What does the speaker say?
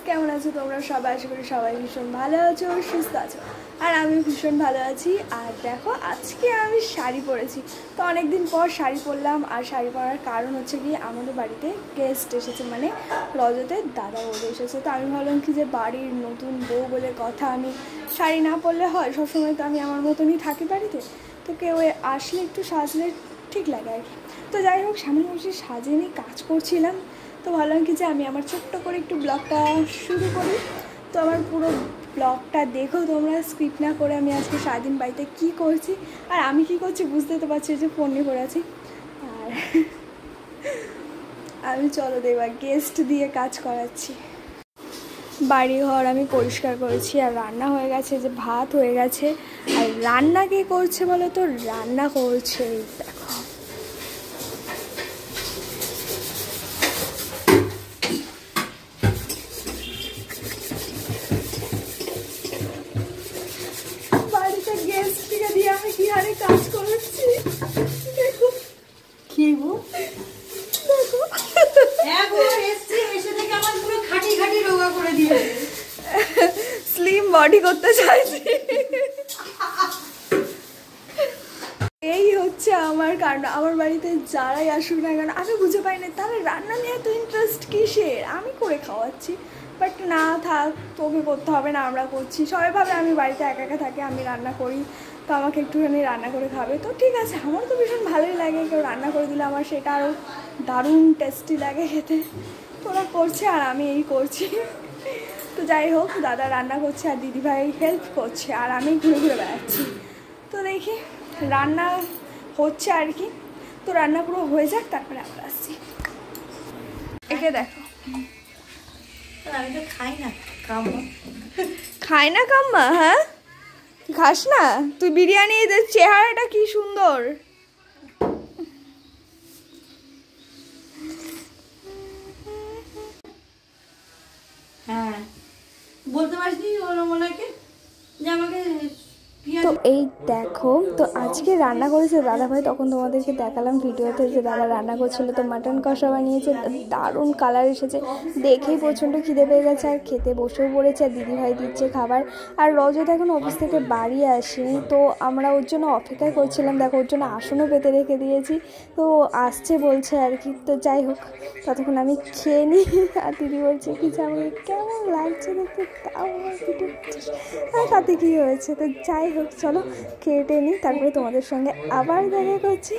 কেমন আছো তোমরা সবাই? আশা করি সবাই ভীষণ ভালো আছো, সুস্থ আছো, আর আমি ভীষণ ভালো আছি। আর দেখো আজকে আমি শাড়ি পরেছি, তো অনেকদিন পর শাড়ি পরলাম। আর শাড়ি পরার কারণ হচ্ছে কি, আমাদের বাড়িতে গেস্ট এসেছে, মানে রজতের দাদা বৌদি এসেছে। তো আমি ভাবলাম কি যে বাড়ির নতুন বউ বলে কথা, আমি শাড়ি না পরলে হয়? সবসময় তো আমি আমার মতনই থাকি বাড়িতে, তো কেউ আসলে একটু সাজলে ঠিক লাগে আর কি। তো যাই হোক, সামনে বসে সাজিয়ে নিয়ে কাজ করছিলাম, তো ভাবলাম কি যে আমি আমার ছোট্ট করে একটু ব্লগটা শুরু করি। তো আমার পুরো ব্লগটা দেখো তোমরা, স্ক্রিপ্ট না করে আমি আজকে সারাদিন বাড়িতে কী করছি আর আমি কি করছি বুঝতে তো পারছি যে ফোন নিয়ে পড়ে আছি। আর আমি চলো দেবা গেস্ট দিয়ে কাজ করাচ্ছি। বাড়িঘর আমি পরিষ্কার করেছি আর রান্না হয়ে গেছে, যে ভাত হয়ে গেছে। আর রান্না কে করছে বলো তো? রান্না করছে দেখো, বাড়িতে গেস্টকে দিয়ে আমি কি হারে কাজ করাচ্ছি দেখো। কি গো দেখো এসে থেকে আমার পুরো খাটি খাটি রোগা করে দিয়েছে। স্লিম বডি করতে চাইছি, এই হচ্ছে আমার কারণ। আমার বাড়িতে যারাই আসুক না কেন, আমি বুঝে পাই না তাহলে রান্না নিয়ে এত ইন্টারেস্ট কিসের। আমি করে খাওয়াচ্ছি, বাট না থাক, তোকে করতে হবে না, আমরা করছি। সবাই ভাবে আমি বাড়িতে একা একা থাকি, আমি রান্না করি, তো আমাকে একটুখানি রান্না করে খাবে। তো ঠিক আছে, আমার তো ভীষণ ভালোই লাগে, কেউ রান্না করে দিলে আমার সেটা আরও দারুণ টেস্টি লাগে খেতে। তোরা করছে আর আমি এই করছি। তো যাই হোক, দাদা রান্না করছে আর দিদিভাই হেল্প করছে, আর আমি ঘুরে ঘুরে বেড়াচ্ছি। তো দেখি রান্না হচ্ছে আর কি, তো রান্না পুরো হয়ে যাক, তারপরে আবার আসছি। একে দেখো, আমি তো খাই না কাম্মা। খাই না কাম্মা? হ্যাঁ খাস না তুই? বিরিয়ানি চেহারাটা কি সুন্দর। হ্যাঁ বলতে পারছি ওর মনে হয় যে আমাকে তো এই দেখো, তো আজকে রান্না করেছে দাদাভাই, তখন তোমাদেরকে দেখালাম ভিডিওতে যে দাদা রান্না করছিল। তো মাটন কষা বানিয়েছে, দারুণ কালার এসেছে, দেখেই প্রচণ্ড খিদে পেয়ে গেছে আর খেতে বসেও পড়েছে। আর দিদিভাই দিচ্ছে খাবার। আর রজত এখন অফিস থেকে বাড়ি আসেনি, তো আমরা ওর জন্য অপেক্ষা করছিলাম। দেখো ওর জন্য আসনও পেতে রেখে দিয়েছি, তো আসছে বলছে আর কি। তো যাই হোক, ততক্ষণ আমি খেয়ে নিই। আর দিদি বলছে কি যে আমাকে কেমন লাগছে দেখতে, তাও আমার ভিডিও আর তাতে কী হয়েছে। তো যাই হোক, চলো কেটে নিই, তারপরে তোমাদের সঙ্গে আবার দেখা করছি।